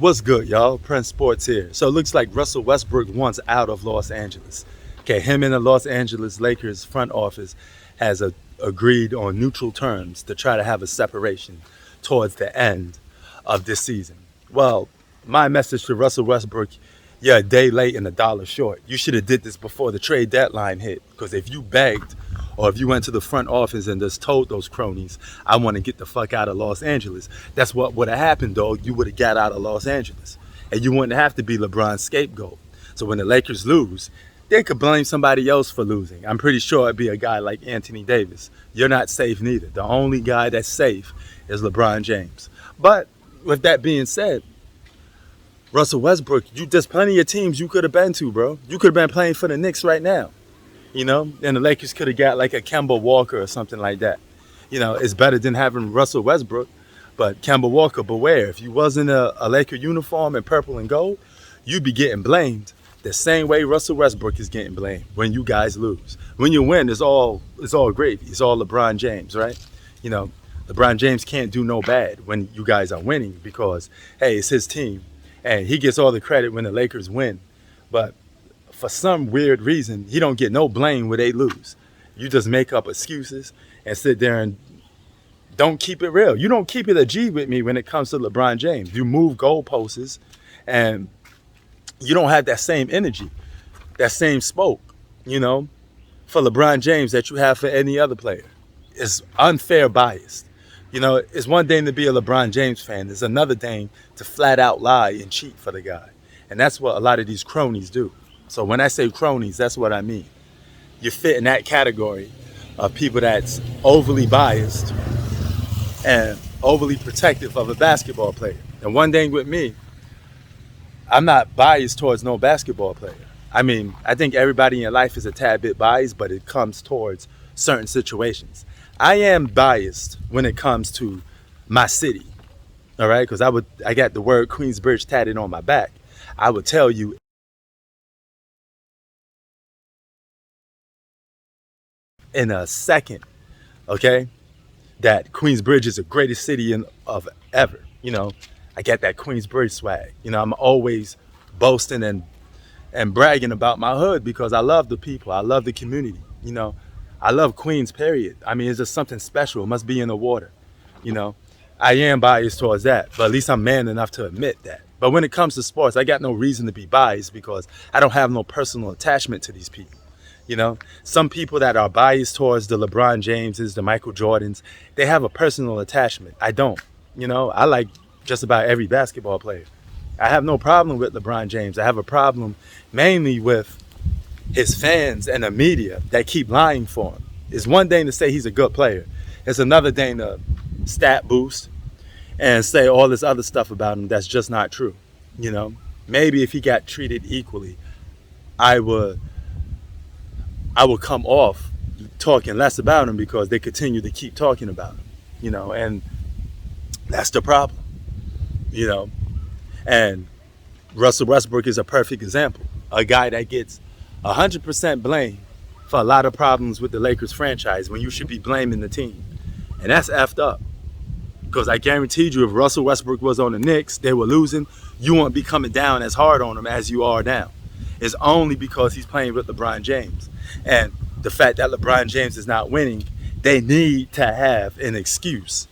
What's good, y'all? Prince Sports here. So it looks like Russell Westbrook wants out of Los Angeles. Okay, him and the Los Angeles Lakers front office has agreed on neutral terms to try to have a separation towards the end of this season. Well, my message to Russell Westbrook, you're a day late and a dollar short. You should have did this before the trade deadline hit, because if you begged or if you went to the front office and just told those cronies, I want to get the fuck out of Los Angeles, that's what would have happened, dog. You would have got out of Los Angeles. And you wouldn't have to be LeBron's scapegoat. So when the Lakers lose, they could blame somebody else for losing. I'm pretty sure it'd be a guy like Anthony Davis. You're not safe neither. The only guy that's safe is LeBron James. But with that being said, Russell Westbrook, there's plenty of teams you could have been to, bro. You could have been playing for the Knicks right now. And the Lakers could have got like a Kemba Walker or something like that. It's better than having Russell Westbrook. But Kemba Walker, beware. If you wasn't a Laker uniform in purple and gold, you'd be getting blamed the same way Russell Westbrook is getting blamed when you guys lose. When you win, it's all gravy. It's all LeBron James, right? LeBron James can't do no bad when you guys are winning because, hey, it's his team. And he gets all the credit when the Lakers win. But for some weird reason, he don't get no blame when they lose. You just make up excuses and sit there and don't keep it real. You don't keep it a G with me when it comes to LeBron James. You move goalposts and you don't have that same energy, that same smoke, for LeBron James that you have for any other player. It's unfair bias. It's one thing to be a LeBron James fan. It's another thing to flat out lie and cheat for the guy. And that's what a lot of these cronies do. So when I say cronies, that's what I mean. You fit in that category of people that's overly biased and overly protective of a basketball player. And one thing with me, I'm not biased towards no basketball player. I think everybody in your life is a tad bit biased, but it comes towards certain situations. I am biased when it comes to my city, all right? Because I got the word Queensbridge tatted on my back. I would tell you in a second, okay, that Queensbridge is the greatest city of ever. I got that Queensbridge swag. I'm always boasting and bragging about my hood because I love the people. I love the community. I love Queens, period. It's just something special. It must be in the water. I am biased towards that, but at least I'm man enough to admit that. But when it comes to sports, I got no reason to be biased because I don't have no personal attachment to these people. Some people that are biased towards the LeBron Jameses, the Michael Jordans, they have a personal attachment. I don't. I like just about every basketball player. I have no problem with LeBron James. I have a problem mainly with his fans and the media that keep lying for him. It's one thing to say he's a good player. It's another thing to stat boost and say all this other stuff about him that's just not true. Maybe if he got treated equally, I would come off talking less about him because they continue to keep talking about him, and that's the problem, and Russell Westbrook is a perfect example, a guy that gets 100% blame for a lot of problems with the Lakers franchise when you should be blaming the team, and that's effed up. Because I guaranteed you if Russell Westbrook was on the Knicks, they were losing, you won't be coming down as hard on him as you are now. It's only because he's playing with LeBron James. And the fact that LeBron James is not winning, they need to have an excuse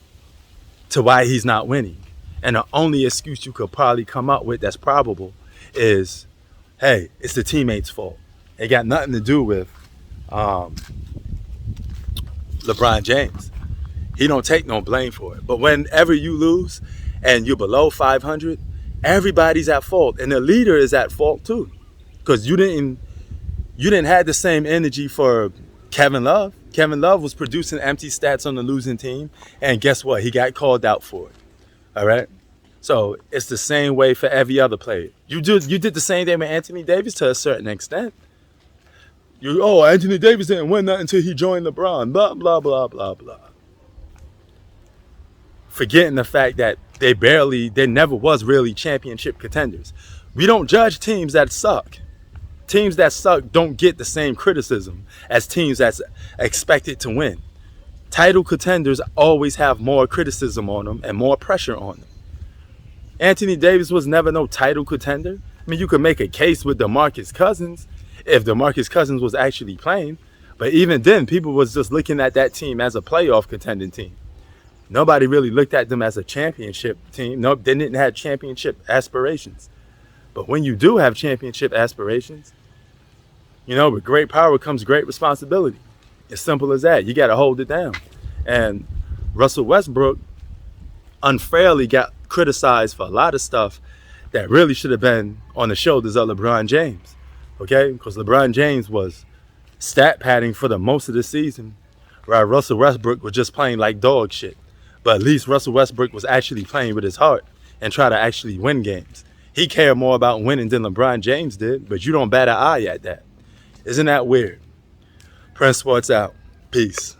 to why he's not winning. And the only excuse you could probably come up with that's probable is, hey, it's the teammates' fault. It got nothing to do with LeBron James. He don't take no blame for it. But whenever you lose and you're below 500, everybody's at fault. And the leader is at fault too. Because you didn't have the same energy for Kevin Love. Kevin Love was producing empty stats on the losing team. And guess what? He got called out for it. All right? So it's the same way for every other player. You did the same thing with Anthony Davis to a certain extent. Anthony Davis didn't win that until he joined LeBron. Blah, blah, blah, blah, blah. Forgetting the fact that they never was really championship contenders. We don't judge teams that suck. Teams that suck don't get the same criticism as teams that's expected to win. Title contenders always have more criticism on them and more pressure on them. Anthony Davis was never no title contender. I mean, you could make a case with DeMarcus Cousins if DeMarcus Cousins was actually playing. But even then, people was just looking at that team as a playoff contending team. Nobody really looked at them as a championship team. Nope, they didn't have championship aspirations. But when you do have championship aspirations, with great power comes great responsibility. As simple as that. You got to hold it down. And Russell Westbrook unfairly got criticized for a lot of stuff that really should have been on the shoulders of LeBron James. Okay? Because LeBron James was stat padding for the most of the season, while Russell Westbrook was just playing like dog shit. But at least Russell Westbrook was actually playing with his heart and try to actually win games. He cared more about winning than LeBron James did, but you don't bat an eye at that. Isn't that weird? Prince Sports out. Peace.